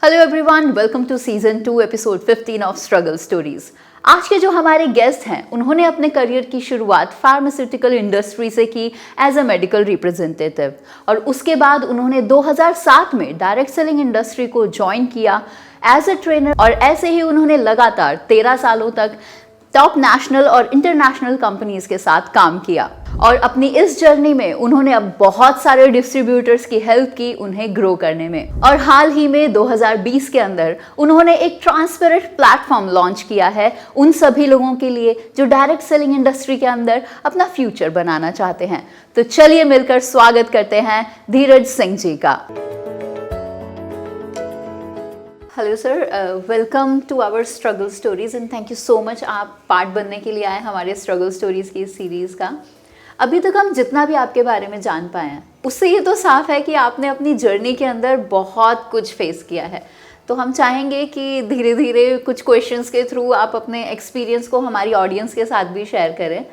Hello everyone, welcome to season 2 episode 15 of struggle stories. आज के जो हमारे गेस्ट हैं उन्होंने अपने करियर की शुरुआत फार्मास्यूटिकल इंडस्ट्री से की एज अ मेडिकल रिप्रेजेंटेटिव और उसके बाद उन्होंने 2007 में डायरेक्ट सेलिंग इंडस्ट्री को ज्वाइन किया एज अ ट्रेनर और ऐसे ही उन्होंने लगातार 13 सालों तक टॉप नेशनल और इंटरनेशनल कंपनीज के साथ काम किया और अपनी इस जर्नी में उन्होंने अब बहुत सारे डिस्ट्रीब्यूटर्स की हेल्प की उन्हें ग्रो करने में। और हाल ही में 2020 के अंदर उन्होंने एक ट्रांसपेरेंट प्लेटफॉर्म लॉन्च किया है उन सभी लोगों के लिए जो डायरेक्ट सेलिंग इंडस्ट्री के अंदर अपना फ्यूचर बनाना चाहते हैं। तो चलिए मिलकर स्वागत करते हैं धीरज सिंह जी का। Hello sir, welcome to our struggle stories and thank you so much आप पार्ट बनने के लिए आए हमारे स्ट्रगल स्टोरीज की इस सीरीज़ का। अभी तक हम जितना भी आपके बारे में जान पाए हैं उससे ये तो साफ है कि आपने अपनी जर्नी के अंदर बहुत कुछ फेस किया है। तो हम चाहेंगे कि धीरे धीरे कुछ क्वेश्चंस के थ्रू आप अपने एक्सपीरियंस को हमारी ऑडियंस के साथ भी शेयर करें।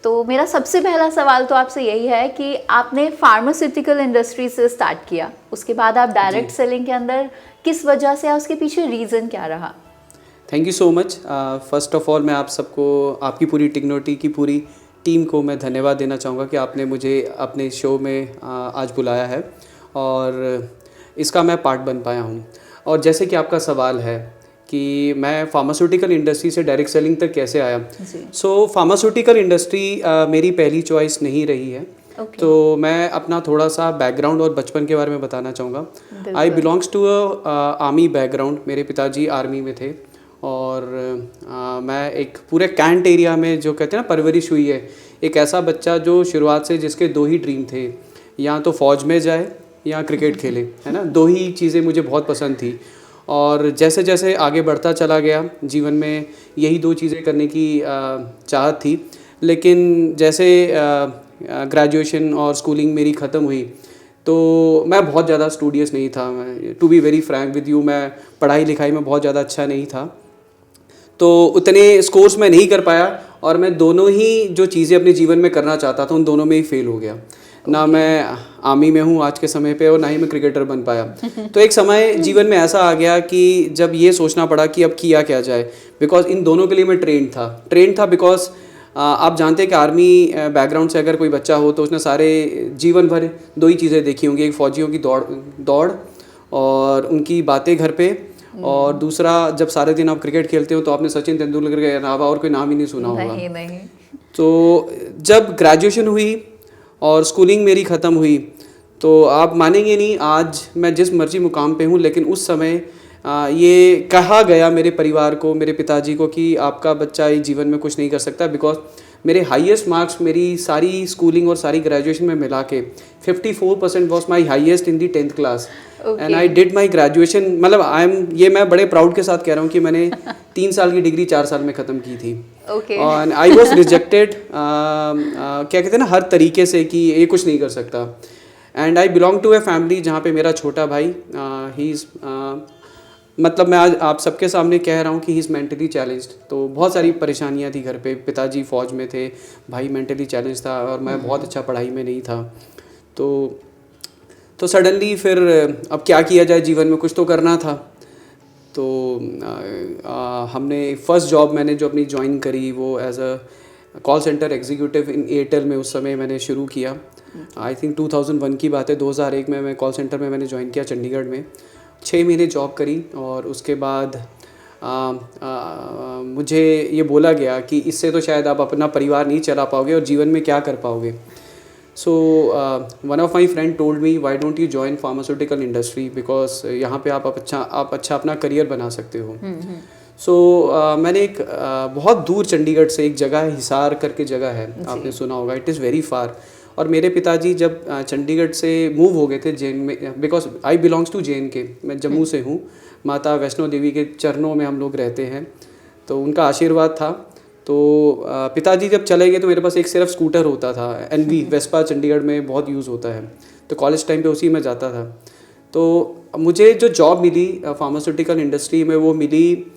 तो मेरा सबसे पहला सवाल तो आपसे यही है कि आपने फार्मास्यूटिकल इंडस्ट्री से स्टार्ट किया, उसके बाद आप डायरेक्ट सेलिंग के अंदर किस वजह से, उसके पीछे रीज़न क्या रहा? Thank you so much. First of all मैं आप सबको, आपकी पूरी टिग्नोटी की पूरी टीम को मैं धन्यवाद देना चाहूँगा कि आपने मुझे अपने शो में आज बुलाया है और इसका मैं पार्ट बन पाया हूँ। और जैसे कि आपका सवाल है कि मैं फार्मास्यूटिकल इंडस्ट्री से डायरेक्ट सेलिंग तक कैसे आया, सो फार्मास्यूटिकल इंडस्ट्री मेरी पहली चॉइस नहीं रही है। तो मैं अपना थोड़ा सा बैकग्राउंड और बचपन के बारे में बताना चाहूँगा। आई बिलोंग्स टू आर्मी बैकग्राउंड। मेरे पिताजी आर्मी में थे और मैं एक पूरे कैंट एरिया में, जो कहते हैं ना, परवरिश हुई है। एक ऐसा बच्चा जो शुरुआत से जिसके दो ही ड्रीम थे, या तो फौज में जाए या क्रिकेट खेले, है ना। दो ही चीज़ें मुझे बहुत पसंद थी और जैसे जैसे आगे बढ़ता चला गया जीवन में यही दो चीज़ें करने की चाहत थी। लेकिन जैसे ग्रेजुएशन और स्कूलिंग मेरी ख़त्म हुई तो मैं बहुत ज़्यादा स्टूडियस नहीं था। मैं, to be very frank with you, मैं पढ़ाई लिखाई में बहुत ज़्यादा अच्छा नहीं था, तो उतने स्कोर्स में नहीं कर पाया और मैं दोनों ही जो चीज़ें अपने जीवन में करना चाहता था उन दोनों में ही फेल हो गया। ना मैं आर्मी में हूँ आज के समय पे और ना ही मैं क्रिकेटर बन पाया। तो एक समय जीवन में ऐसा आ गया कि जब ये सोचना पड़ा कि अब किया क्या जाए, बिकॉज इन दोनों के लिए मैं ट्रेंड था बिकॉज आप जानते हैं कि आर्मी बैकग्राउंड से अगर कोई बच्चा हो तो उसने सारे जीवन भर दो ही चीज़ें देखी होंगी, एक फ़ौजियों की दौड़ और उनकी बातें घर पे, और दूसरा जब सारे दिन आप क्रिकेट खेलते हो तो आपने सचिन तेंदुलकर के अलावा और कोई नाम ही नहीं सुना होगा। नहीं। तो जब ग्रेजुएशन हुई और स्कूलिंग मेरी ख़त्म हुई तो आप मानेंगे नहीं, आज मैं जिस मर्जी मुकाम पे हूँ, लेकिन उस समय ये कहा गया मेरे परिवार को, मेरे पिताजी को, कि आपका बच्चा इस जीवन में कुछ नहीं कर सकता। बिकॉज मेरे हाईएस्ट मार्क्स मेरी सारी स्कूलिंग और सारी ग्रेजुएशन में मिला के 54% was my highest in the 10th class and I did my graduation. मतलब ये मैं बड़े प्राउड के साथ कह रहा हूँ कि मैंने 3 साल की डिग्री 4 साल में ख़त्म की थी। और आई वॉज रिजेक्टेड, क्या कहते हैं ना, हर तरीके से कि ये कुछ नहीं कर सकता। And I belong to a family जहाँ पे मेरा छोटा भाई ही इज़, मतलब मैं आज आप सबके सामने कह रहा हूँ कि ही इज़ मेंटली चैलेंज्ड। तो बहुत सारी परेशानियाँ थी घर पे, पिताजी फ़ौज में थे, भाई मेंटली चैलेंज था और मैं बहुत अच्छा पढ़ाई में नहीं था। तो सडनली फिर अब क्या किया जाए, जीवन में कुछ तो करना था। तो हमने फर्स्ट जॉब मैंने जो अपनी ज्वाइन करी वो as a call centre executive in Airtel में उस समय मैंने शुरू किया। आई थिंक 2001 की बात है। 2001 में मैं कॉल सेंटर में मैंने ज्वाइन किया चंडीगढ़ में। 6 महीने जॉब करी और उसके बाद मुझे ये बोला गया कि इससे तो शायद आप अपना परिवार नहीं चला पाओगे और जीवन में क्या कर पाओगे। So one of my friend told me, why don't you join pharmaceutical industry, because यहाँ पे आप अच्छा अपना करियर बना सकते हो। सो मैंने एक बहुत दूर चंडीगढ़ से एक जगह है, हिसार करके जगह है, आपने सुना होगा, इट इज़ वेरी फार। और मेरे पिताजी जब चंडीगढ़ से मूव हो गए थे जेन में, बिकॉज आई बिलोंग्स टू जेन के, मैं जम्मू से हूँ, माता वैष्णो देवी के चरणों में हम लोग रहते हैं, तो उनका आशीर्वाद था। तो पिताजी जब चले गए तो मेरे पास एक सिर्फ स्कूटर होता था, NV वेस्पा, चंडीगढ़ में बहुत यूज़ होता है, तो कॉलेज टाइम पे उसी में जाता था। तो मुझे जो जॉब मिली फार्मास्यूटिकल इंडस्ट्री में वो मिली,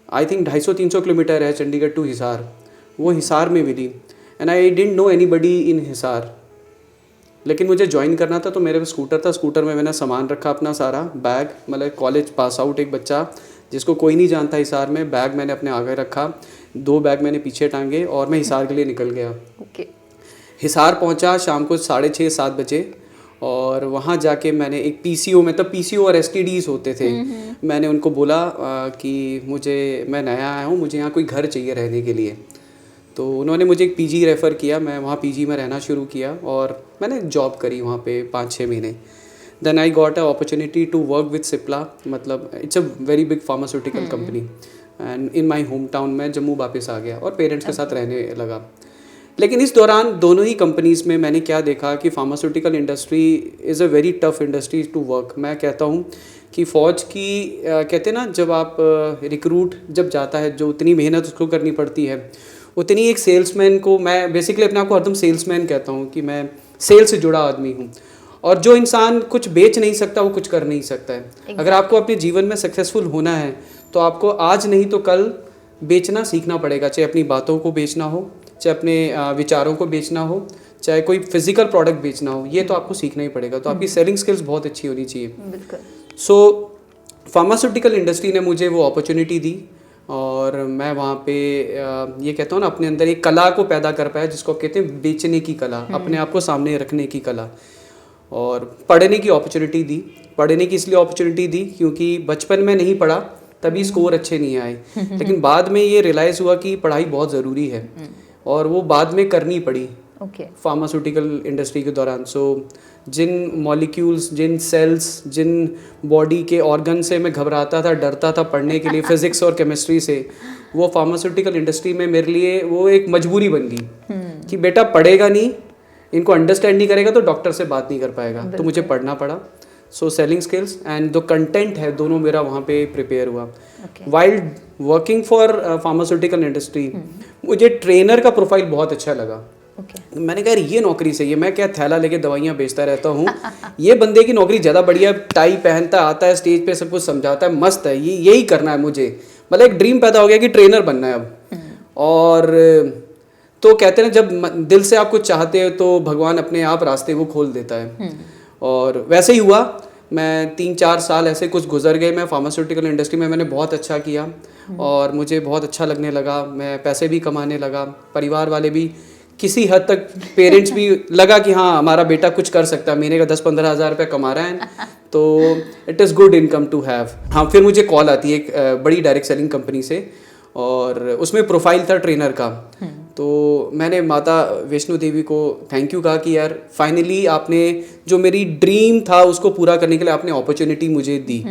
आई थिंक 250-300 किलोमीटर है चंडीगढ़ टू हिसार, वो हिसार में मिली। And I didn't know anybody in Hisar. लेकिन मुझे ज्वाइन करना था तो मेरे पे स्कूटर था, स्कूटर में मैंने सामान रखा अपना सारा, बैग, मतलब कॉलेज पास आउट एक बच्चा जिसको कोई नहीं जानता हिसार में, बैग मैंने अपने आगे रखा, 2 बैग मैंने पीछे टांगे और मैं हिसार के लिए निकल गया। ओके। हिसार पहुंचा शाम को 6:30-7 बजे और वहाँ जाके मैंने एक पीसीओ में, तब पीसीओ और एसटीडीज होते थे, मैंने उनको बोला कि मैं नया आया हूँ, मुझे यहाँ कोई घर चाहिए रहने के लिए। तो उन्होंने मुझे एक पीजी रेफ़र किया, मैं वहाँ पीजी में रहना शुरू किया और मैंने जॉब करी वहाँ पे 5-6 महीने। Then I got a opportunity to work with Cipla, मतलब it's a very big pharmaceutical company, and in my home town मैं जम्मू वापस आ गया और पेरेंट्स के साथ रहने लगा। लेकिन इस दौरान दोनों ही कंपनीज़ में मैंने क्या देखा कि pharmaceutical industry is a very tough industry to work. मैं कहता हूँ कि फ़ौज की कहते हैं ना, जब आप रिक्रूट जब जाता है, जो उतनी मेहनत उसको करनी पड़ती है, उतनी एक सेल्समैन को, मैं बेसिकली अपने आप को हरदम सेल्समैन कहता हूँ कि मैं सेल से जुड़ा आदमी हूँ। और जो इंसान कुछ बेच नहीं सकता वो कुछ कर नहीं सकता है। अगर आपको अपने जीवन में सक्सेसफुल होना है तो आपको आज नहीं तो कल बेचना सीखना पड़ेगा, चाहे अपनी बातों को बेचना हो, चाहे अपने विचारों को बेचना हो, चाहे कोई फिजिकल प्रोडक्ट बेचना हो, ये तो आपको सीखना ही पड़ेगा। तो आपकी सेलिंग स्किल्स बहुत अच्छी होनी चाहिए। बिल्कुल। सो फार्मास्यूटिकल इंडस्ट्री ने मुझे वो अपॉर्चुनिटी दी और मैं वहाँ पे ये कहता हूँ ना, अपने अंदर एक कला को पैदा कर पाया जिसको कहते हैं बेचने की कला, अपने आप को सामने रखने की कला। और पढ़ने की अपॉर्चुनिटी दी। पढ़ने की इसलिए अपॉर्चुनिटी दी क्योंकि बचपन में नहीं पढ़ा, तभी स्कोर अच्छे नहीं आए, लेकिन बाद में ये रियलाइज़ हुआ कि पढ़ाई बहुत ज़रूरी है और वो बाद में करनी पड़ी फार्मास्यूटिकल इंडस्ट्री के दौरान। सो जिन मॉलिक्यूल्स, जिन सेल्स, जिन बॉडी के ऑर्गन से मैं घबराता था, डरता था पढ़ने के लिए, फिजिक्स और केमिस्ट्री से, वो फार्मास्यूटिकल इंडस्ट्री में मेरे लिए वो एक मजबूरी बन गई कि बेटा पढ़ेगा नहीं, इनको अंडरस्टैंड नहीं करेगा तो डॉक्टर से बात नहीं कर पाएगा, तो मुझे पढ़ना पड़ा। सो सेलिंग स्किल्स एंड जो कंटेंट है दोनों मेरा वहाँ पे प्रिपेयर हुआ। While working for pharmaceutical industry मुझे ट्रेनर का प्रोफाइल बहुत अच्छा लगा। मैंने कहा ये नौकरी सही है, मैं क्या थैला लेके दवाइयाँ बेचता रहता हूँ, ये बंदे की नौकरी ज़्यादा बढ़िया, टाई पहनता आता है, स्टेज पे सब कुछ समझाता है, मस्त है, ये यही करना है मुझे। मतलब एक ड्रीम पैदा हो गया कि ट्रेनर बनना है अब। और तो कहते हैं जब दिल से आप कुछ चाहते हो तो भगवान अपने आप रास्ते वो खोल देता है, और वैसे ही हुआ। मैं 3-4 साल ऐसे कुछ गुजर गए, मैं फार्मास्यूटिकल इंडस्ट्री में मैंने बहुत अच्छा किया और मुझे बहुत अच्छा लगने लगा, मैं पैसे भी कमाने लगा, परिवार वाले भी किसी हद तक, पेरेंट्स भी लगा कि हाँ हमारा बेटा कुछ कर सकता है, महीने का 10-15 हज़ार रुपये कमा रहा है, तो it is good income to have. हाँ, फिर मुझे कॉल आती है एक बड़ी डायरेक्ट सेलिंग कंपनी से और उसमें प्रोफाइल था ट्रेनर का। तो मैंने माता वैष्णो देवी को थैंक यू कहा कि यार फाइनली आपने जो मेरी ड्रीम था उसको पूरा करने के लिए आपने अपॉर्चुनिटी मुझे दी।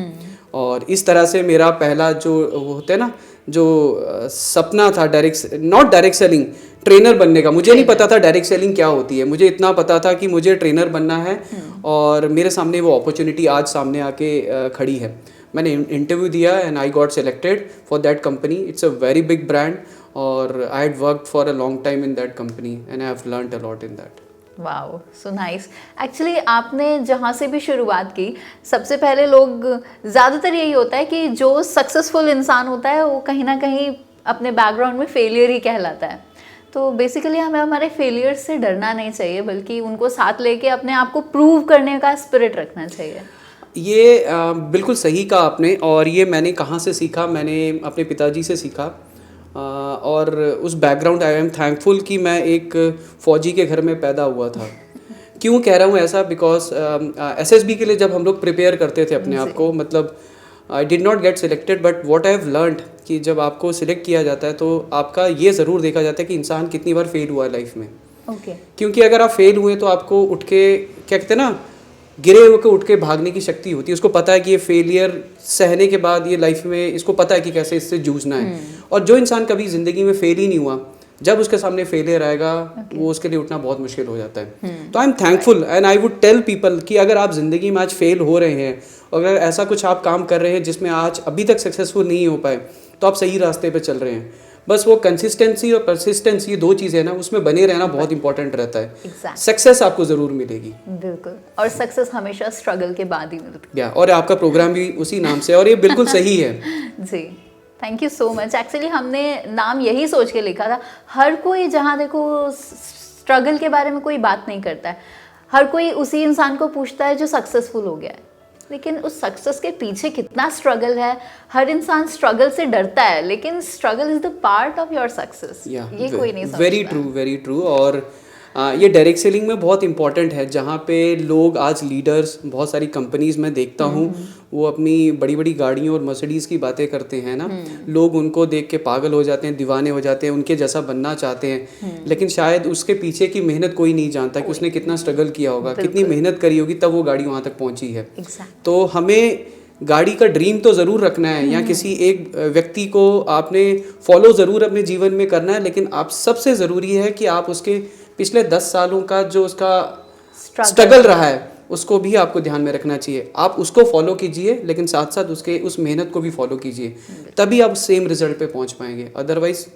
और इस तरह से मेरा पहला जो होता है ना, जो सपना था नॉट डायरेक्ट सेलिंग, ट्रेनर बनने का। मुझे नहीं पता था डायरेक्ट सेलिंग क्या होती है, मुझे इतना पता था कि मुझे ट्रेनर बनना है और मेरे सामने वो अपॉर्चुनिटी आज सामने आके खड़ी है। मैंने इंटरव्यू दिया and I got selected for that company. It's a very big brand और I had worked for a long time in that company and I have learned a lot in that. Wow, so nice. Actually आपने जहाँ से भी शुरुआत की, सबसे पहले लोग, ज़्यादातर यही होता है कि जो सक्सेसफुल इंसान होता है वो कहीं ना कहीं अपने बैकग्राउंड में फेलियर ही कहलाता है। तो बेसिकली हमें हमारे फेलियर से डरना नहीं चाहिए, बल्कि उनको साथ लेके अपने आप को प्रूव करने का स्पिरिट रखना चाहिए। ये बिल्कुल सही कहा आपने। और ये मैंने कहाँ से सीखा? मैंने अपने पिताजी से सीखा। और उस बैकग्राउंड, आई एम थैंकफुल कि मैं एक फ़ौजी के घर में पैदा हुआ था। क्यों कह रहा हूँ ऐसा? बिकॉज एसएसबी के लिए जब हम लोग प्रिपेयर करते थे अपने आप को, मतलब I did not get selected, but what I have learned कि जब आपको सिलेक्ट किया जाता है तो आपका ये ज़रूर देखा जाता है कि इंसान कितनी बार फेल हुआ है लाइफ में। क्योंकि अगर आप फेल हुए तो आपको उठ के, क्या कहते हैं ना, गिरे हुए को उठ के भागने की शक्ति होती है। उसको पता है कि ये फेलियर सहने के बाद ये लाइफ में इसको पता है कि कैसे इससे जूझना है। और जो इंसान कभी ज़िंदगी में फेल ही नहीं हुआ, जब उसके सामने फेलियर आएगा वो उसके लिए उठना बहुत मुश्किल हो जाता है। तो I am thankful and I would tell people कि अगर आप ज़िंदगी में आज फेल हो रहे हैं, अगर ऐसा कुछ आप काम कर रहे हैं जिसमें आज अभी तक सक्सेसफुल नहीं हो पाए, तो आप सही रास्ते पे चल रहे हैं। बस वो कंसिस्टेंसी और परसिस्टेंसी, ये 2 चीज़ें हैं ना, उसमें बने रहना बहुत इंपॉर्टेंट रहता है। सक्सेस आपको ज़रूर मिलेगी। बिल्कुल, और सक्सेस हमेशा स्ट्रगल के बाद ही मिलती है। और आपका प्रोग्राम भी उसी नाम से, और ये बिल्कुल सही है। जी, thank you so much. Actually हमने नाम यही सोच के लिखा था, हर कोई जहाँ देखो स्ट्रगल के बारे में कोई बात नहीं करता है। हर कोई उसी इंसान को पूछता है जो सक्सेसफुल हो गया है, लेकिन उस सक्सेस के पीछे कितना स्ट्रगल है। हर इंसान स्ट्रगल से डरता है, लेकिन struggle is the part of your success, ये कोई नहीं समझता। Very true. और ये डायरेक्ट सेलिंग में बहुत इंपॉर्टेंट है, जहाँ पे लोग आज लीडर्स बहुत सारी कंपनीज में देखता हूँ वो अपनी बड़ी बड़ी गाड़ियों और मर्सिडीज़ की बातें करते हैं ना, लोग उनको देख के पागल हो जाते हैं, दीवाने हो जाते हैं, उनके जैसा बनना चाहते हैं, लेकिन शायद उसके पीछे की मेहनत कोई नहीं जानता कि उसने कितना स्ट्रगल किया होगा, कितनी मेहनत करी होगी, तब वो गाड़ी वहाँ तक पहुँची है। तो हमें गाड़ी का ड्रीम तो ज़रूर रखना है, या किसी एक व्यक्ति को आपने फॉलो ज़रूर अपने जीवन में करना है, लेकिन आप सबसे ज़रूरी है कि आप उसके पिछले 10 सालों का जो उसका स्ट्रगल रहा है उसको भी आपको ध्यान में रखना चाहिए। आप उसको फॉलो कीजिए, लेकिन साथ साथ उसके उस मेहनत को भी फॉलो कीजिए, तभी आप सेम रिजल्ट पे पहुंच पाएंगे। अदरवाइज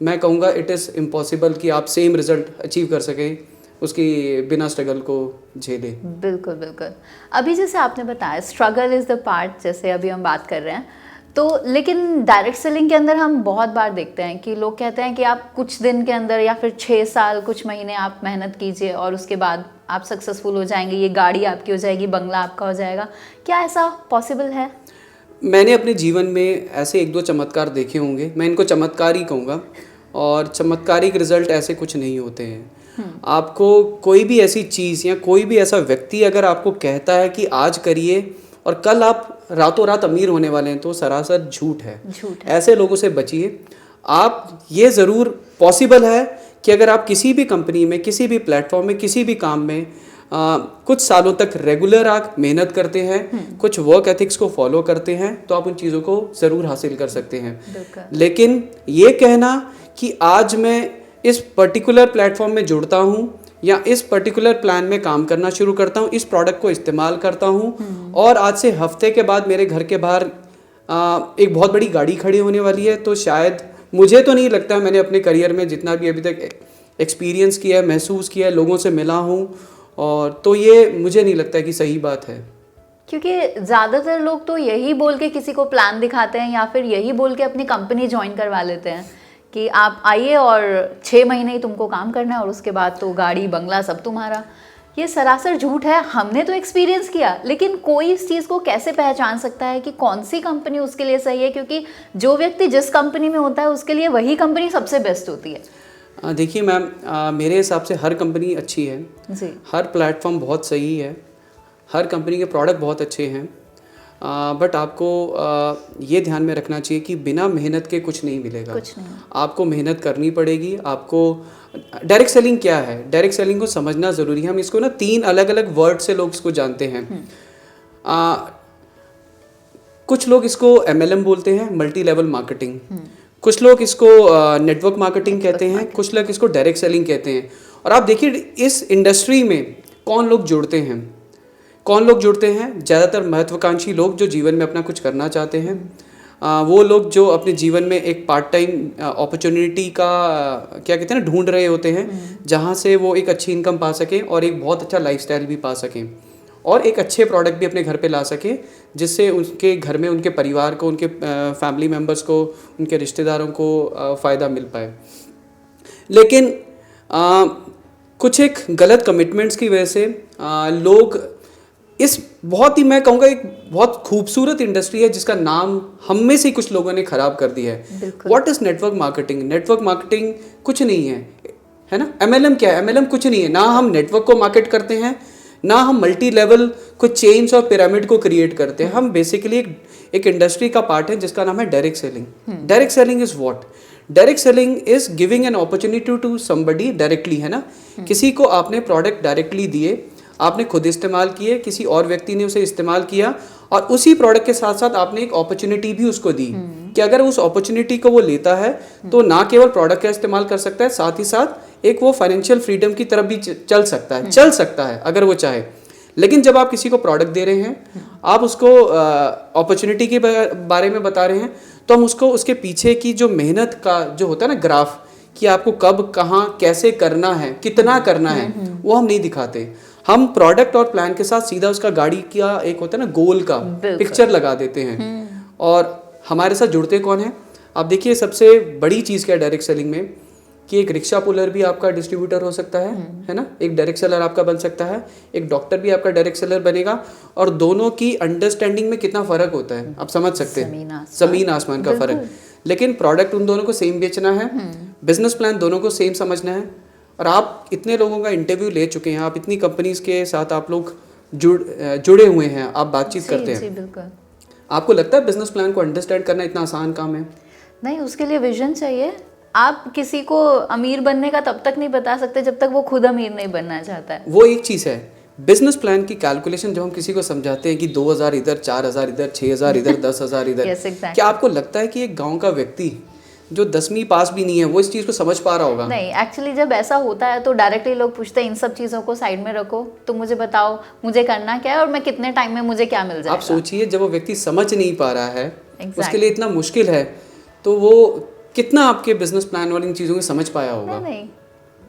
मैं कहूँगा इट इज़ इम्पॉसिबल कि आप सेम रिजल्ट अचीव कर सकें उसकी बिना स्ट्रगल को झेले। बिल्कुल बिल्कुल। अभी जैसे आपने बताया स्ट्रगल इज़ द पार्ट, जैसे अभी हम बात कर रहे हैं, तो लेकिन डायरेक्ट सेलिंग के अंदर हम बहुत बार देखते हैं कि लोग कहते हैं कि आप कुछ दिन के अंदर या फिर 6 साल कुछ महीने आप मेहनत कीजिए और उसके बाद आप सक्सेसफुल हो जाएंगे, ये गाड़ी आपकी हो जाएगी, बंगला आपका हो जाएगा। क्या ऐसा पॉसिबल है? मैंने अपने जीवन में ऐसे 1-2 चमत्कार देखे होंगे, मैं इनको चमत्कार ही कहूँगा, और चमत्कारिक रिजल्ट ऐसे कुछ नहीं होते हैं। आपको कोई भी ऐसी चीज़ या कोई भी ऐसा व्यक्ति अगर आपको कहता है कि आज करिए और कल आप रातों रात अमीर होने वाले हैं, तो सरासर झूठ है। ऐसे लोगों से बचिए। आप ये ज़रूर पॉसिबल है कि अगर आप किसी भी कंपनी में, किसी भी प्लेटफॉर्म में, किसी भी काम में कुछ सालों तक रेगुलर आप मेहनत करते हैं, कुछ वर्क एथिक्स को फॉलो करते हैं, तो आप उन चीज़ों को ज़रूर हासिल कर सकते हैं। लेकिन ये कहना कि आज मैं इस पर्टिकुलर प्लेटफॉर्म में जुड़ता हूँ या इस पर्टिकुलर प्लान में काम करना शुरू करता हूँ, इस प्रोडक्ट को इस्तेमाल करता हूँ और आज से हफ्ते के बाद मेरे घर के बाहर एक बहुत बड़ी गाड़ी खड़ी होने वाली है, तो शायद मुझे तो नहीं लगता। मैंने अपने करियर में जितना भी अभी तक एक्सपीरियंस किया है, महसूस किया है, लोगों से मिला हूँ, और तो ये मुझे नहीं लगता कि सही बात है। क्योंकि ज़्यादातर लोग तो यही बोल के किसी को प्लान दिखाते हैं या फिर यही बोल के अपनी कंपनी ज्वाइन करवा लेते हैं कि आप आइए और 6 महीने ही तुमको काम करना है और उसके बाद तो गाड़ी बंगला सब तुम्हारा। ये सरासर झूठ है। हमने तो एक्सपीरियंस किया, लेकिन कोई इस चीज़ को कैसे पहचान सकता है कि कौन सी कंपनी उसके लिए सही है? क्योंकि जो व्यक्ति जिस कंपनी में होता है उसके लिए वही कंपनी सबसे बेस्ट होती है। देखिए मैम, मेरे हिसाब से हर कंपनी अच्छी है जी। हर प्लेटफॉर्म बहुत सही है, हर कंपनी के प्रोडक्ट बहुत अच्छे हैं, बट आपको ये ध्यान में रखना चाहिए कि बिना मेहनत के कुछ नहीं मिलेगा। कुछ नहीं। आपको मेहनत करनी पड़ेगी। आपको डायरेक्ट सेलिंग क्या है, डायरेक्ट सेलिंग को समझना ज़रूरी है। हम इसको ना 3 अलग अलग वर्ड से लोग इसको जानते हैं। कुछ लोग इसको MLM बोलते हैं, मल्टी लेवल मार्केटिंग, कुछ लोग इसको नेटवर्क मार्केटिंग कहते हैं, कुछ लोग इसको डायरेक्ट सेलिंग कहते हैं। और आप देखिए इस इंडस्ट्री में कौन लोग जुड़ते हैं, ज़्यादातर महत्वाकांक्षी लोग जो जीवन में अपना कुछ करना चाहते हैं, वो लोग जो अपने जीवन में एक पार्ट टाइम अपॉर्चुनिटी का क्या कहते हैं ना, ढूंढ रहे होते हैं, जहाँ से वो एक अच्छी इनकम पा सकें और एक बहुत अच्छा लाइफस्टाइल भी पा सकें और एक अच्छे प्रोडक्ट भी अपने घर पे ला सकें, जिससे उनके घर में उनके परिवार को, उनके फैमिली मेम्बर्स को, उनके रिश्तेदारों को फ़ायदा मिल पाए। लेकिन कुछ एक गलत कमिटमेंट्स की वजह से लोग इस बहुत ही, मैं कहूँगा एक बहुत खूबसूरत इंडस्ट्री है जिसका नाम हम में से कुछ लोगों ने ख़राब कर दिया है। What is network marketing? Network marketing कुछ नहीं है ना। MLM क्या है? MLM कुछ नहीं है। ना हम नेटवर्क को मार्केट करते हैं, ना हम मल्टी लेवल कुछ चेन्स और पिरामिड को क्रिएट करते हैं। हम बेसिकली एक इंडस्ट्री का पार्ट है जिसका नाम है direct selling. Direct selling is what? Direct selling is giving an opportunity to somebody directly, है ना। किसी को आपने प्रोडक्ट डायरेक्टली दिए, आपने खुद इस्तेमाल किए, किसी और व्यक्ति ने उसे इस्तेमाल किया, और उसी प्रोडक्ट के साथ साथ आपने एक अपॉर्चुनिटी भी उसको दी कि अगर उस अपॉर्चुनिटी को वो लेता है तो ना केवल प्रोडक्ट का इस्तेमाल कर सकता है, साथ ही साथ एक वो फाइनेंशियल फ्रीडम की तरफ भी चल सकता है अगर वो चाहे। लेकिन जब आप किसी को प्रोडक्ट दे रहे हैं, आप उसको अपॉर्चुनिटी के बारे में बता रहे हैं, तो हम उसको उसके पीछे की जो मेहनत का जो होता है ना ग्राफ, कि आपको कब, कहाँ, कैसे करना है, कितना करना है, वो हम नहीं दिखाते। हम प्रोडक्ट और प्लान के साथ सीधा उसका गाड़ी का एक होता है ना गोल का पिक्चर लगा देते हैं। और हमारे साथ जुड़ते कौन है? आप देखिए सबसे बड़ी चीज़ क्या है डायरेक्ट सेलिंग में, कि एक रिक्शा पुलर भी आपका डिस्ट्रीब्यूटर हो सकता है ना, एक डायरेक्ट सेलर आपका बन सकता है, एक डॉक्टर भी आपका डायरेक्ट सेलर बनेगा, और दोनों की अंडरस्टैंडिंग में कितना फ़र्क होता है आप समझ सकते हैं, ज़मीन आसमान का फ़र्क। लेकिन प्रोडक्ट उन दोनों को सेम बेचना है, बिजनेस प्लान दोनों को सेम समझना है। और आप इतने लोगों का इंटरव्यू ले चुके हैं, आप इतनी कंपनीज के साथ आप लोग जुड़े हुए हैं, आप बातचीत करते हैं, बिल्कुल। आपको लगता है बिजनेस प्लान को अंडरस्टैंड करना इतना आसान काम है? नहीं, उसके लिए विजन चाहिए। आप किसी को अमीर बनने का तब तक नहीं बता सकते जब तक वो खुद अमीर नहीं बनना चाहता है। वो एक चीज़ है। बिजनेस प्लान की कैलकुलेशन जब हम किसी को समझाते हैं कि 2000 इधर, 4000 इधर, 6000 इधर, 10,000 इधर, क्या आपको लगता है कि एक गांव का व्यक्ति जो 10वीं पास भी नहीं है वो इस चीज़ को समझ पा रहा होगा? नहीं, एक्चुअली जब ऐसा होता है तो डायरेक्टली लोग पूछते हैं इन सब चीज़ों को साइड में रखो, तो मुझे बताओ मुझे करना क्या है और मैं कितने टाइम में मुझे क्या मिल जाएगा। आप सोचिए जब वो व्यक्ति समझ नहीं पा रहा है, उसके लिए इतना मुश्किल है, तो वो कितना आपके बिजनेस प्लान और इन चीज़ों को समझ पाया होगा? नहीं,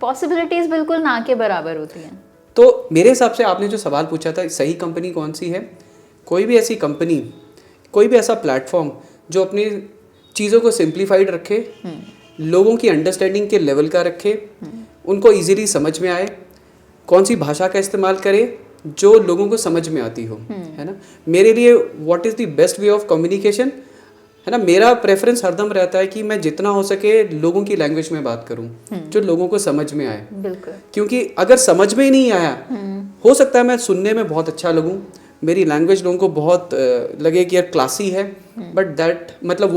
पॉसिबिलिटीज़ बिल्कुल ना के बराबर होती हैं। तो मेरे हिसाब से आपने जो सवाल पूछा था, सही कंपनी कौन सी है, कोई भी ऐसी कंपनी, कोई भी ऐसा प्लेटफॉर्म जो अपनी चीज़ों को सिंप्लीफाइड रखे, लोगों की अंडरस्टैंडिंग के लेवल का रखे, उनको इजीली समझ में आए, कौन सी भाषा का इस्तेमाल करे जो लोगों को समझ में आती हो, है ना। मेरे लिए what is the best way of communication, है ना, मेरा प्रेफरेंस हरदम रहता है कि मैं जितना हो सके लोगों की लैंग्वेज में बात करूं, जो लोगों को समझ में आए। बिल्कुल। क्योंकि अगर समझ में ही नहीं आया, हो सकता है मैं सुनने में बहुत अच्छा लगूं, मेरी लैंग्वेज लोगों को बहुत लगे कि यार क्लासी है, बट दैट मतलब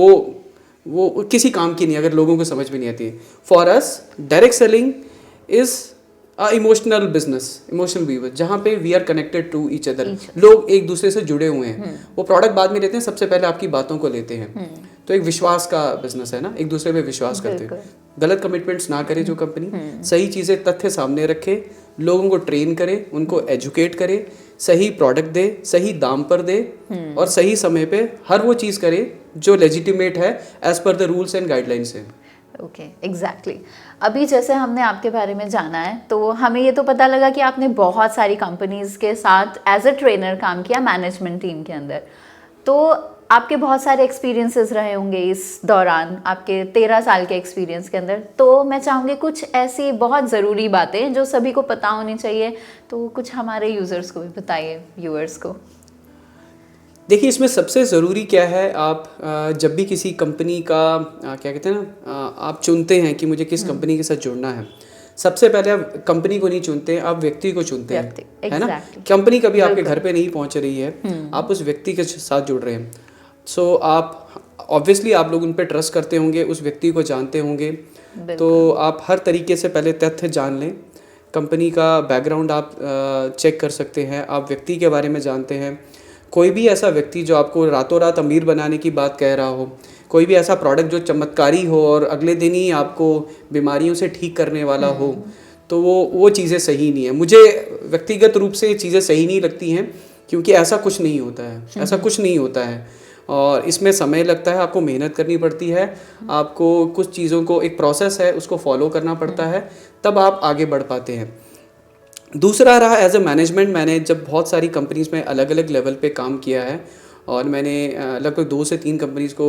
वो किसी काम की नहीं अगर लोगों को समझ में नहीं आती है। For us direct selling is emotional business, emotional weaver, जहाँ पे we are connected to each other, लोग एक दूसरे से जुड़े हुए हैं। वो प्रोडक्ट बाद में लेते हैं, सबसे पहले आपकी बातों को लेते हैं। तो एक विश्वास का बिजनेस है ना, एक दूसरे पे विश्वास करते हैं। गलत कमिटमेंट्स ना करे जो कंपनी, सही चीज़ें तथ्य सामने रखे, लोगों को ट्रेन करे, उनको एजुकेट करे, सही प्रोडक्ट दे, सही दाम पर दे, और सही समय पे हर वो चीज़ करे जो लेजिटिमेट है as per the rules and guidelines है। Okay, exactly. अभी जैसे हमने आपके बारे में जाना है तो हमें ये तो पता लगा कि आपने बहुत सारी कंपनीज के साथ एज अ ट्रेनर काम किया मैनेजमेंट टीम के अंदर, तो आपके बहुत सारे एक्सपीरियंसेस रहे होंगे इस दौरान, आपके 13 साल के एक्सपीरियंस के अंदर। तो मैं चाहूँगी कुछ ऐसी बहुत ज़रूरी बातें जो सभी को पता होनी चाहिए, तो कुछ हमारे यूज़र्स को भी बताइए, व्यूअर्स को। देखिए, इसमें सबसे ज़रूरी क्या है, आप जब भी किसी कंपनी का क्या कहते हैं ना, आप चुनते हैं कि मुझे किस कंपनी के साथ जुड़ना है, सबसे पहले आप कंपनी को नहीं चुनते हैं, आप व्यक्ति को चुनते हैं, है ना। कंपनी कभी आपके घर पे नहीं पहुंच रही है, आप उस व्यक्ति के साथ जुड़ रहे हैं। सो आप ऑब्वियसली आप लोग उन पर ट्रस्ट करते होंगे, उस व्यक्ति को जानते होंगे, तो आप हर तरीके से पहले तथ्य जान लें, कंपनी का बैकग्राउंड आप चेक कर सकते हैं, आप व्यक्ति के बारे में जानते हैं। कोई भी ऐसा व्यक्ति जो आपको रातों रात अमीर बनाने की बात कह रहा हो, कोई भी ऐसा प्रोडक्ट जो चमत्कारी हो और अगले दिन ही आपको बीमारियों से ठीक करने वाला हो, तो वो चीज़ें सही नहीं है। मुझे व्यक्तिगत रूप से ये चीज़ें सही नहीं लगती हैं, क्योंकि ऐसा कुछ नहीं होता है, ऐसा कुछ नहीं होता है, और इसमें समय लगता है, आपको मेहनत करनी पड़ती है, आपको कुछ चीज़ों को, एक प्रोसेस है उसको फॉलो करना पड़ता है, तब आप आगे बढ़ पाते हैं। दूसरा रहा एज अ मैनेजमेंट, मैंने जब बहुत सारी कंपनीज़ में अलग अलग लेवल पे काम किया है, और मैंने लगभग 2 से 3 कंपनीज़ को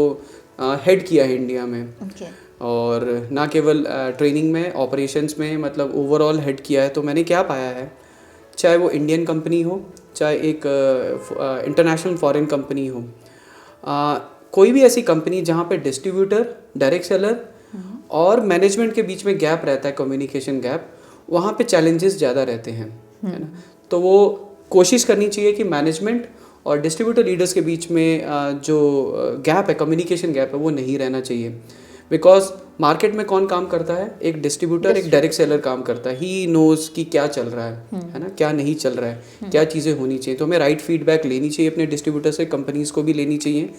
हेड किया है इंडिया में। और ना केवल ट्रेनिंग में, ऑपरेशंस में, मतलब ओवरऑल हेड किया है। तो मैंने क्या पाया है, चाहे वो इंडियन कंपनी हो, चाहे एक इंटरनेशनल फॉरेन कंपनी हो, कोई भी ऐसी कंपनी जहाँ पे डिस्ट्रीब्यूटर, डायरेक्ट सेलर और मैनेजमेंट के बीच में गैप रहता है, कम्युनिकेशन गैप, वहाँ पे चैलेंजेस ज़्यादा रहते हैं, है ना। तो वो कोशिश करनी चाहिए कि मैनेजमेंट और डिस्ट्रीब्यूटर लीडर्स के बीच में जो गैप है, कम्युनिकेशन गैप है, वो नहीं रहना चाहिए। बिकॉज मार्केट में कौन काम करता है, एक डिस्ट्रीब्यूटर, एक डायरेक्ट सेलर काम करता है। ही नोज़ कि क्या चल रहा है ना, क्या नहीं चल रहा है, क्या चीज़ें होनी चाहिए। तो हमें राइट फीडबैक लेनी चाहिए अपने डिस्ट्रीब्यूटर से, कंपनीज़ को भी लेनी चाहिए,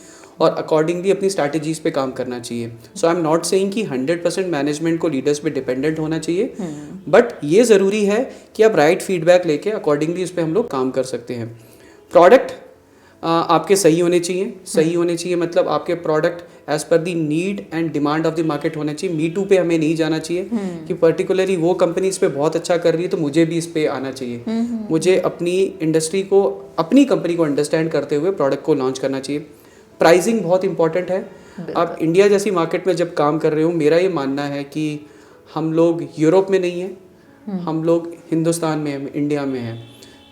और अकॉर्डिंगली अपनी स्ट्रैटेजीज पे काम करना चाहिए। सो आई एम नॉट सेइंग कि 100% मैनेजमेंट को लीडर्स पे डिपेंडेंट होना चाहिए, बट ये ज़रूरी है कि आप राइट फीडबैक लेके अकॉर्डिंगली उस पर हम लोग काम कर सकते हैं। प्रोडक्ट आपके सही होने चाहिए, सही होने चाहिए मतलब आपके product as per the need and demand of the market होना चाहिए। मी टू पे हमें नहीं जाना चाहिए कि पर्टिकुलरली वो कंपनी इस पे बहुत अच्छा कर रही है तो मुझे भी इस पे आना चाहिए। मुझे अपनी इंडस्ट्री को, अपनी कंपनी को अंडरस्टैंड करते हुए प्रोडक्ट को लॉन्च करना चाहिए। प्राइसिंग बहुत इंपॉर्टेंट है। आप इंडिया जैसी मार्केट में जब काम कर रहे हो, मेरा ये मानना है कि हम लोग यूरोप में नहीं हैं, हम लोग हिंदुस्तान में हैं, इंडिया में हैं।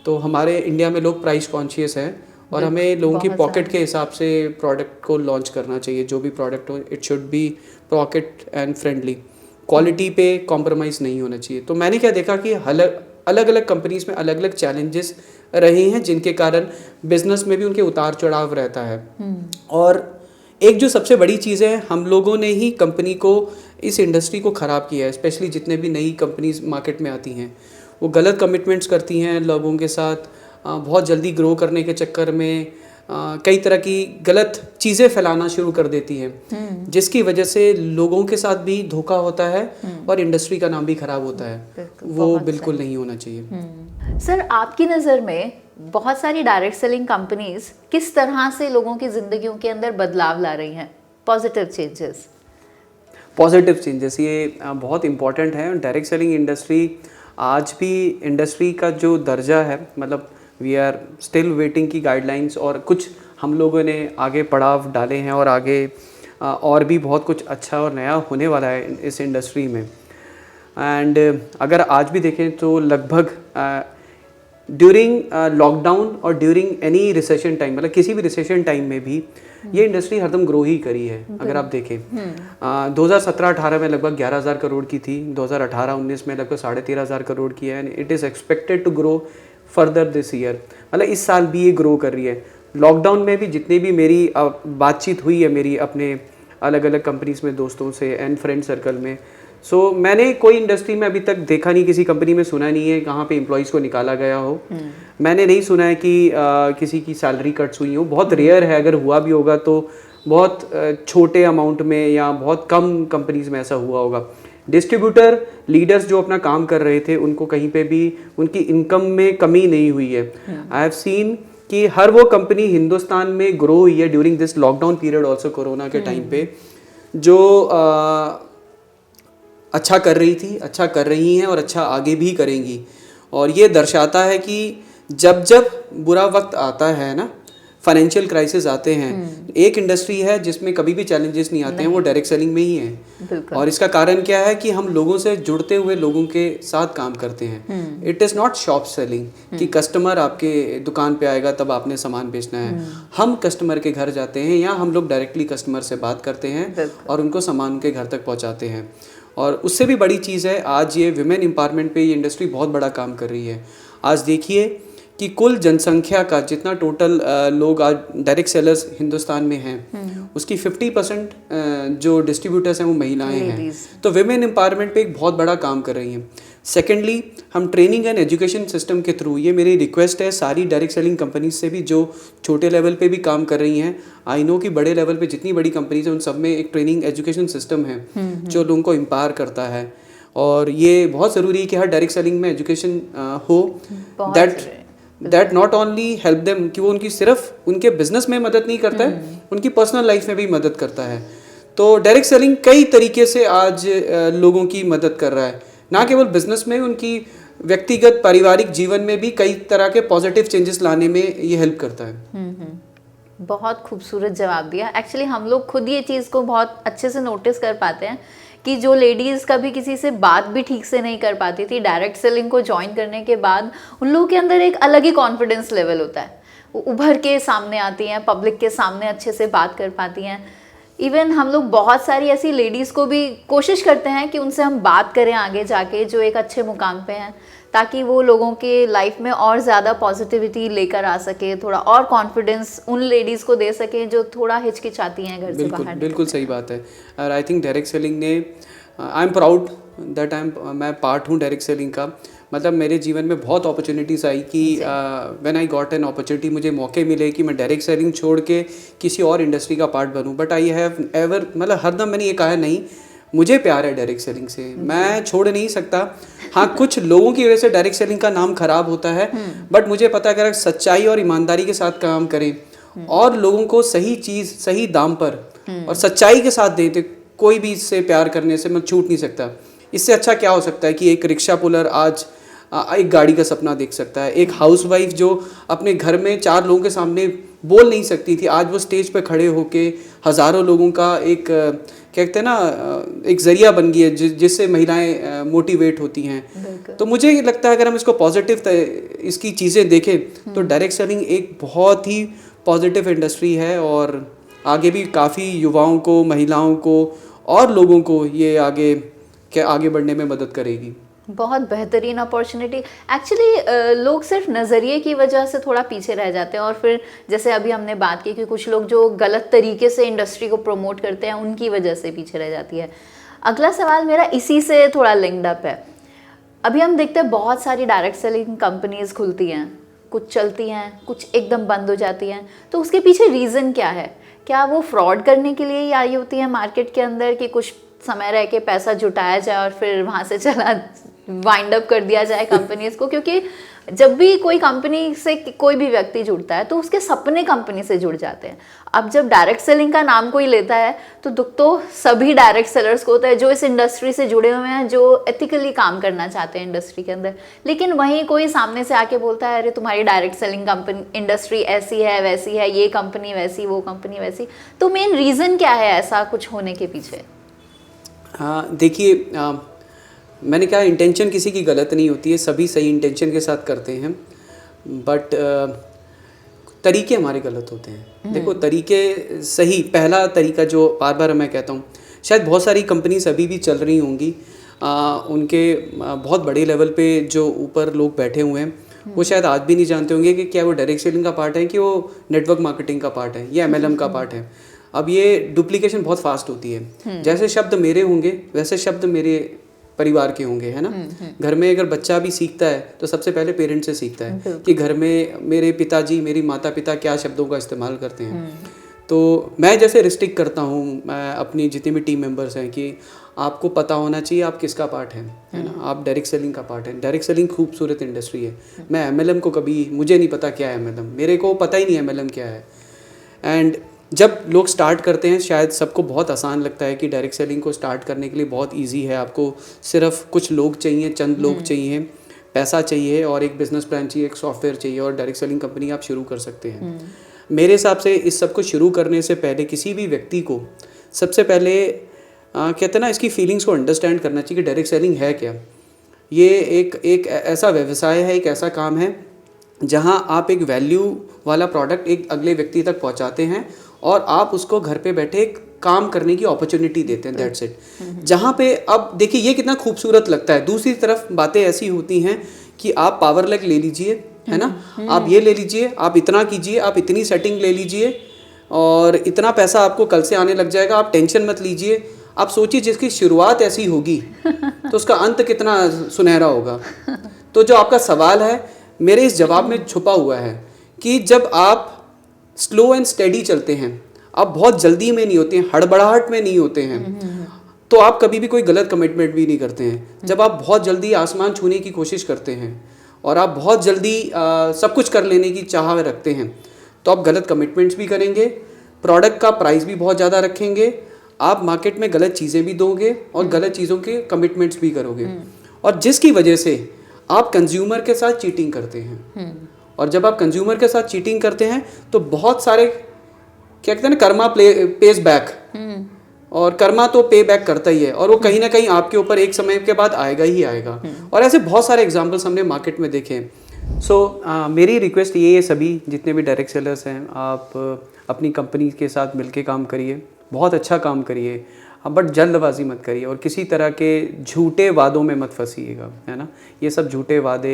तो हमारे इंडिया में लोग प्राइस कॉन्शियस हैं और हमें लोगों की पॉकेट के हिसाब से प्रोडक्ट को लॉन्च करना चाहिए। जो भी प्रोडक्ट हो it should be pocket and friendly, quality पे कॉम्प्रोमाइज़ नहीं होना चाहिए। तो मैंने क्या देखा कि अलग अलग कंपनीज़ में अलग अलग चैलेंजेस रहे हैं, जिनके कारण बिजनेस में भी उनके उतार चढ़ाव रहता है। और एक जो सबसे बड़ी चीज़ है, हम लोगों ने ही कंपनी को, इस इंडस्ट्री को ख़राब किया है। स्पेशली जितने भी नई कंपनीज मार्केट में आती हैं, वो गलत कमिटमेंट्स करती हैं लोगों के साथ, बहुत जल्दी ग्रो करने के चक्कर में कई तरह की गलत चीज़ें फैलाना शुरू कर देती हैं, जिसकी वजह से लोगों के साथ भी धोखा होता है और इंडस्ट्री का नाम भी ख़राब होता है। वो बिल्कुल नहीं होना चाहिए। सर, आपकी नज़र में बहुत सारी डायरेक्ट सेलिंग कंपनीज किस तरह से लोगों की ज़िंदगियों के अंदर बदलाव ला रही हैं, पॉजिटिव चेंजेस? पॉजिटिव चेंजेस ये बहुत इम्पॉर्टेंट है। डायरेक्ट सेलिंग इंडस्ट्री आज भी इंडस्ट्री का जो दर्जा है, मतलब वी आर स्टिल वेटिंग की गाइडलाइंस, और कुछ हम लोगों ने आगे पड़ाव डाले हैं और आगे और भी बहुत कुछ अच्छा और नया होने वाला है इस इंडस्ट्री में। एंड अगर आज भी देखें तो लगभग ड्यूरिंग लॉकडाउन और ड्यूरिंग एनी रिसेशन टाइम, मतलब किसी भी रिसेशन टाइम में भी ये इंडस्ट्री हरदम ग्रो ही करी है। अगर आप देखें 2017-18 में लगभग 11,000 करोड़ की थी, 2018-19 में लगभग 13,500 करोड़ की है, and it is expected to grow further this year. मतलब इस साल भी ये ग्रो कर रही है। लॉकडाउन में भी जितनी भी मेरी बातचीत हुई है मेरी अपने अलग अलग कंपनीज में दोस्तों से एंड फ्रेंड सर्कल में, सो मैंने कोई इंडस्ट्री में अभी तक देखा नहीं, किसी कंपनी में सुना नहीं है कहाँ पे एम्प्लॉयज़ को निकाला गया हो। मैंने नहीं सुना है कि किसी की सैलरी कट्स हुई हो। बहुत रेयर है, अगर हुआ भी होगा तो बहुत छोटे अमाउंट में या बहुत कम कंपनीज में ऐसा हुआ होगा। डिस्ट्रीब्यूटर लीडर्स जो अपना काम कर रहे थे, उनको कहीं पे भी उनकी इनकम में कमी नहीं हुई है। आई हैव सीन कि हर वो कंपनी हिंदुस्तान में ग्रो हुई है during this lockdown period also, corona के टाइम पे, जो अच्छा कर रही थी, अच्छा कर रही हैं और अच्छा आगे भी करेंगी। और ये दर्शाता है कि जब जब बुरा वक्त आता है ना, फाइनेंशियल क्राइसिस आते हैं, एक इंडस्ट्री है जिसमें कभी भी चैलेंजेस नहीं आते हैं, वो डायरेक्ट सेलिंग में ही है। और इसका कारण क्या है कि हम लोगों से जुड़ते हुए लोगों के साथ काम करते हैं। It is not shop selling कि कस्टमर आपके दुकान पे आएगा तब आपने सामान बेचना है। हम कस्टमर के घर जाते हैं या हम लोग डायरेक्टली कस्टमर से बात करते हैं और उनको सामान उनके घर तक पहुँचाते हैं। और उससे भी बड़ी चीज़ है, आज ये विमेन एम्पावरमेंट पे ये इंडस्ट्री बहुत बड़ा काम कर रही है। आज देखिए कि कुल जनसंख्या का जितना टोटल लोग आज डायरेक्ट सेलर्स हिंदुस्तान में हैं, उसकी 50% जो डिस्ट्रीब्यूटर्स हैं वो महिलाएं हैं। तो विमेन एम्पावरमेंट पे एक बहुत बड़ा काम कर रही हैं। सेकेंडली, हम ट्रेनिंग एंड एजुकेशन सिस्टम के थ्रू, ये मेरी रिक्वेस्ट है सारी डायरेक्ट सेलिंग कंपनीज से भी जो छोटे लेवल पे भी काम कर रही हैं, आई नो कि बड़े लेवल पे जितनी बड़ी कंपनीज हैं उन सब में एक ट्रेनिंग एजुकेशन सिस्टम है जो लोगों को एम्पावर करता है। और ये बहुत ज़रूरी है कि हर डायरेक्ट सेलिंग में एजुकेशन हो, that not only help them, कि वो उनकी सिर्फ उनके बिजनेस में मदद नहीं करता है, उनकी पर्सनल लाइफ में भी मदद करता है। तो डायरेक्ट सेलिंग कई तरीके से आज लोगों की मदद कर रहा है, ना केवल बिजनेस में, उनकी व्यक्तिगत पारिवारिक जीवन में भी कई तरह के पॉजिटिव चेंजेस लाने में ये हेल्प करता है। बहुत खूबसूरत जवाब दिया। एक्चुअली हम लोग खुद ये चीज़ को बहुत अच्छे से नोटिस कर पाते हैं कि जो लेडीज़ कभी किसी से बात भी ठीक से नहीं कर पाती थी, डायरेक्ट सेलिंग को ज्वाइन करने के बाद उन लोगों के अंदर एक अलग ही कॉन्फिडेंस लेवल होता है। वो उभर के सामने आती हैं, पब्लिक के सामने अच्छे से बात कर पाती हैं। इवन हम लोग बहुत सारी ऐसी लेडीज़ को भी कोशिश करते हैं कि उनसे हम बात करें आगे जाके, जो एक अच्छे मुकाम पे हैं, ताकि वो लोगों के लाइफ में और ज़्यादा पॉजिटिविटी लेकर आ सके, थोड़ा और कॉन्फिडेंस उन लेडीज़ को दे सके जो थोड़ा हिचकिचाती हैं घर से बाहर। बिल्कुल सही बात है। और आई थिंक डायरेक्ट सेलिंग ने, आई एम प्राउड दैट मैं पार्ट हूँ डायरेक्ट सेलिंग का। मतलब मेरे जीवन में बहुत अपॉर्चुनिटीज़ आई कि when I got an opportunity, मुझे मौके मिले कि मैं डायरेक्ट सेलिंग छोड़ के किसी और इंडस्ट्री का पार्ट बनूं। बट आई हैव एवर, मतलब हरदम मैंने ये कहा नहीं, मुझे प्यार है डायरेक्ट सेलिंग से, मैं छोड़ नहीं सकता। हाँ, कुछ लोगों की वजह से डायरेक्ट सेलिंग का नाम खराब होता है, बट मुझे पता है अगर सच्चाई और ईमानदारी के साथ काम करें और लोगों को सही चीज़ सही दाम पर और सच्चाई के साथ दें, तो कोई भी इससे प्यार करने से मैं छूट नहीं सकता। इससे अच्छा क्या हो सकता है कि एक रिक्शा पुलर आज एक गाड़ी का सपना देख सकता है। एक हाउसवाइफ जो अपने घर में 4 लोगों के सामने बोल नहीं सकती थी, आज वो स्टेज पे खड़े होके हज़ारों लोगों का एक कहते हैं ना एक ज़रिया बन गई है जिससे महिलाएं मोटिवेट होती हैं। तो मुझे लगता है अगर हम इसको पॉजिटिव इसकी चीज़ें देखें तो डायरेक्ट सेलिंग एक बहुत ही पॉजिटिव इंडस्ट्री है और आगे भी काफ़ी युवाओं को, महिलाओं को और लोगों को ये आगे बढ़ने में मदद करेगी। बहुत बेहतरीन अपॉर्चुनिटी। एक्चुअली लोग सिर्फ नज़रिए की वजह से थोड़ा पीछे रह जाते हैं और फिर जैसे अभी हमने बात की कि कुछ लोग जो गलत तरीके से इंडस्ट्री को प्रमोट करते हैं उनकी वजह से पीछे रह जाती है। अगला सवाल मेरा इसी से थोड़ा लिंक्ड अप है। अभी हम देखते हैं बहुत सारी डायरेक्ट सेलिंग कंपनीज खुलती हैं, कुछ चलती हैं, कुछ एकदम बंद हो जाती हैं। तो उसके पीछे रीज़न क्या है? क्या वो फ्रॉड करने के लिए ही आई होती है मार्केट के अंदर कि कुछ समय रह के पैसा जुटाया जाए और फिर वहाँ से चला वाइंड अप कर दिया जाए कंपनीज को? क्योंकि जब भी कोई कंपनी से कोई भी व्यक्ति जुड़ता है तो उसके सपने कंपनी से जुड़ जाते हैं। अब जब डायरेक्ट सेलिंग का नाम कोई लेता है तो दुख तो सभी डायरेक्ट सेलर्स को होता है जो इस इंडस्ट्री से जुड़े हुए हैं, जो एथिकली काम करना चाहते हैं इंडस्ट्री के अंदर। लेकिन वहीं कोई सामने से आके बोलता है अरे तुम्हारी डायरेक्ट सेलिंग कंपनी इंडस्ट्री ऐसी है वैसी है, ये कंपनी वैसी, वो कंपनी वैसी। तो मेन रीज़न क्या है ऐसा कुछ होने के पीछे? हाँ देखिए, मैंने कहा इंटेंशन किसी की गलत नहीं होती है, सभी सही इंटेंशन के साथ करते हैं, बट तरीके हमारे गलत होते हैं। देखो तरीके सही, पहला तरीका जो बार बार मैं कहता हूँ, शायद बहुत सारी कंपनीज अभी भी चल रही होंगी, उनके बहुत बड़े लेवल पे जो ऊपर लोग बैठे हुए हैं वो शायद आज भी नहीं जानते होंगे कि क्या वो डायरेक्ट सेलिंग का पार्ट है कि वो नेटवर्क मार्केटिंग का पार्ट है या MLM का पार्ट है। अब ये डुप्लीकेशन बहुत फास्ट होती है। जैसे शब्द मेरे होंगे वैसे शब्द मेरे परिवार के होंगे, है ना। घर में अगर बच्चा भी सीखता है तो सबसे पहले पेरेंट्स से सीखता है कि घर में मेरे पिताजी, मेरी माता पिता क्या शब्दों का इस्तेमाल करते हैं। तो मैं जैसे रिस्ट्रिक्ट करता हूँ, मैं अपनी जितनी भी टीम मेंबर्स हैं कि आपको पता होना चाहिए आप किसका पार्ट है ना। आप डायरेक्ट सेलिंग का पार्ट है। डायरेक्ट सेलिंग खूबसूरत इंडस्ट्री है। मैं MLM को कभी, मुझे नहीं पता क्या है MLM, मेरे को पता ही नहीं MLM क्या है। एंड जब लोग स्टार्ट करते हैं शायद सबको बहुत आसान लगता है कि डायरेक्ट सेलिंग को स्टार्ट करने के लिए बहुत इजी है। आपको सिर्फ कुछ लोग चाहिए, चंद लोग चाहिए, पैसा चाहिए और एक बिजनेस प्लान चाहिए, एक सॉफ्टवेयर चाहिए और डायरेक्ट सेलिंग कंपनी आप शुरू कर सकते हैं। मेरे हिसाब से इस सब को शुरू करने से पहले किसी भी व्यक्ति को सबसे पहले कहते हैं ना इसकी फीलिंग्स को अंडरस्टैंड करना चाहिए कि डायरेक्ट सेलिंग है क्या। ये एक ऐसा व्यवसाय है, एक ऐसा काम है जहां आप एक वैल्यू वाला प्रोडक्ट एक अगले व्यक्ति तक पहुंचाते हैं और आप उसको घर पे बैठे काम करने की अपॉर्चुनिटी देते हैं। That's it. जहाँ पे अब देखिए ये कितना खूबसूरत लगता है। दूसरी तरफ बातें ऐसी होती हैं कि आप पावर लैग ले लीजिए, है ना, आप ये ले लीजिए, आप इतना कीजिए, आप इतनी सेटिंग ले लीजिए और इतना पैसा आपको कल से आने लग जाएगा, आप टेंशन मत लीजिए। आप सोचिए जिसकी शुरुआत ऐसी होगी तो उसका अंत कितना सुनहरा होगा। तो जो आपका सवाल है मेरे इस जवाब में छुपा हुआ है कि जब आप स्लो एंड स्टेडी चलते हैं, आप बहुत जल्दी में नहीं होते हैं, हड़बड़ाहट में नहीं होते हैं, तो आप कभी भी कोई गलत कमिटमेंट भी नहीं करते हैं। जब आप बहुत जल्दी आसमान छूने की कोशिश करते हैं और आप बहुत जल्दी सब कुछ कर लेने की चाह रखते हैं तो आप गलत कमिटमेंट्स भी करेंगे, प्रोडक्ट का प्राइस भी बहुत ज़्यादा रखेंगे, आप मार्केट में गलत चीज़ें भी दोगे और गलत चीज़ों के कमिटमेंट्स भी करोगे और जिसकी वजह से आप कंज्यूमर के साथ चीटिंग करते हैं। और जब आप कंज्यूमर के साथ चीटिंग करते हैं तो बहुत सारे क्या कहते हैं ना, कर्मा पेज बैक, और कर्मा तो पे बैक करता ही है और वो कहीं ना कहीं आपके ऊपर एक समय के बाद आएगा ही आएगा। और ऐसे बहुत सारे एग्जांपल्स हमने मार्केट में देखे हैं। सो मेरी रिक्वेस्ट ये है सभी जितने भी डायरेक्ट सेलर्स हैं, आप अपनी कंपनी के साथ मिलके काम करिए, बहुत अच्छा काम करिए, बट जल्दबाजी मत करिए और किसी तरह के झूठे वादों में मत फंसिएगा, है ना। ये सब झूठे वादे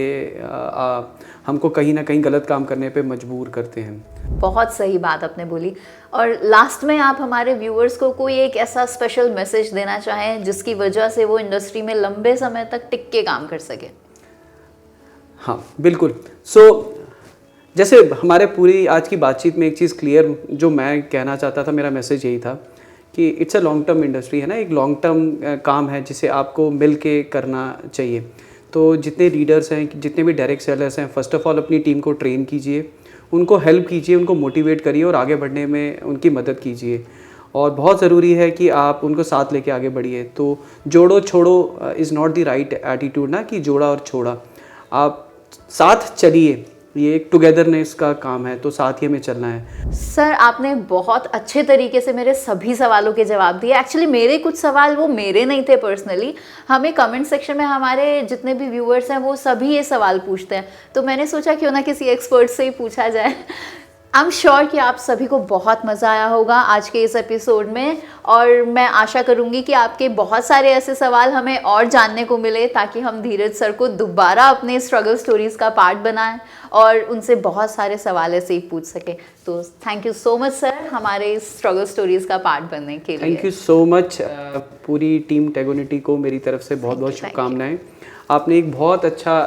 हमको कहीं ना कहीं गलत काम करने पे मजबूर करते हैं। बहुत सही बात आपने बोली। और लास्ट में आप हमारे व्यूअर्स को कोई एक ऐसा स्पेशल मैसेज देना चाहें जिसकी वजह से वो इंडस्ट्री में लंबे समय तक टिक के काम कर सके? हाँ बिल्कुल। सो जैसे हमारे पूरी आज की बातचीत में एक चीज़ क्लियर जो मैं कहना चाहता था, मेरा मैसेज यही था कि it's a long term industry, है ना, एक लॉन्ग टर्म काम है जिसे आपको मिल के करना चाहिए। तो जितने लीडर्स हैं, जितने भी डायरेक्ट सेलर्स हैं, फर्स्ट ऑफ ऑल अपनी टीम को ट्रेन कीजिए, उनको हेल्प कीजिए, उनको मोटिवेट करिए और आगे बढ़ने में उनकी मदद कीजिए। और बहुत ज़रूरी है कि आप उनको साथ लेके आगे बढ़िए। तो जोड़ो छोड़ो is not the right attitude ना, कि जोड़ा और छोड़ा। आप साथ चलिए, ये एक टुगेदरनेस का काम है, तो साथ ही हमें चलना है। सर आपने बहुत अच्छे तरीके से मेरे सभी सवालों के जवाब दिए। एक्चुअली मेरे कुछ सवाल वो मेरे नहीं थे पर्सनली, हमें कमेंट सेक्शन में हमारे जितने भी व्यूअर्स हैं वो सभी ये सवाल पूछते हैं, तो मैंने सोचा क्यों ना किसी एक्सपर्ट से ही पूछा जाए। आई एम श्योर कि आप सभी को बहुत मज़ा आया होगा आज के इस एपिसोड में, और मैं आशा करूंगी कि आपके बहुत सारे ऐसे सवाल हमें और जानने को मिले ताकि हम धीरज सर को दोबारा अपने स्ट्रगल स्टोरीज़ का पार्ट बनाएं और उनसे बहुत सारे सवाल ऐसे ही पूछ सकें। तो thank you so much sir हमारे स्ट्रगल स्टोरीज़ का पार्ट बनने के लिए। Thank you so much. पूरी टीम टेगोनिटी को मेरी तरफ से बहुत बहुत शुभकामनाएं। आपने एक बहुत अच्छा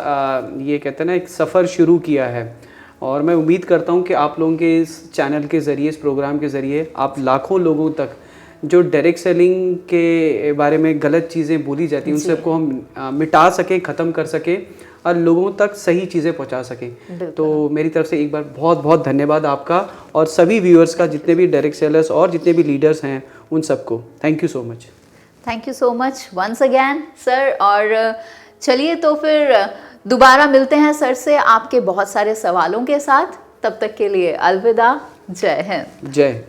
ये कहते हैं ना एक सफ़र शुरू किया है, और मैं उम्मीद करता हूं कि आप लोगों के इस चैनल के ज़रिए, इस प्रोग्राम के ज़रिए आप लाखों लोगों तक जो डायरेक्ट सेलिंग के बारे में गलत चीज़ें बोली जाती हैं उन सबको हम मिटा सकें, ख़त्म कर सकें और लोगों तक सही चीज़ें पहुंचा सकें। तो मेरी तरफ से एक बार बहुत बहुत धन्यवाद आपका और सभी व्यूअर्स का, जितने भी डायरेक्ट सेलर्स और जितने भी लीडर्स हैं उन सबको thank you so much. Thank you so much once again sir. और चलिए तो फिर दोबारा मिलते हैं सर से आपके बहुत सारे सवालों के साथ। तब तक के लिए अलविदा। जय हिंद। जय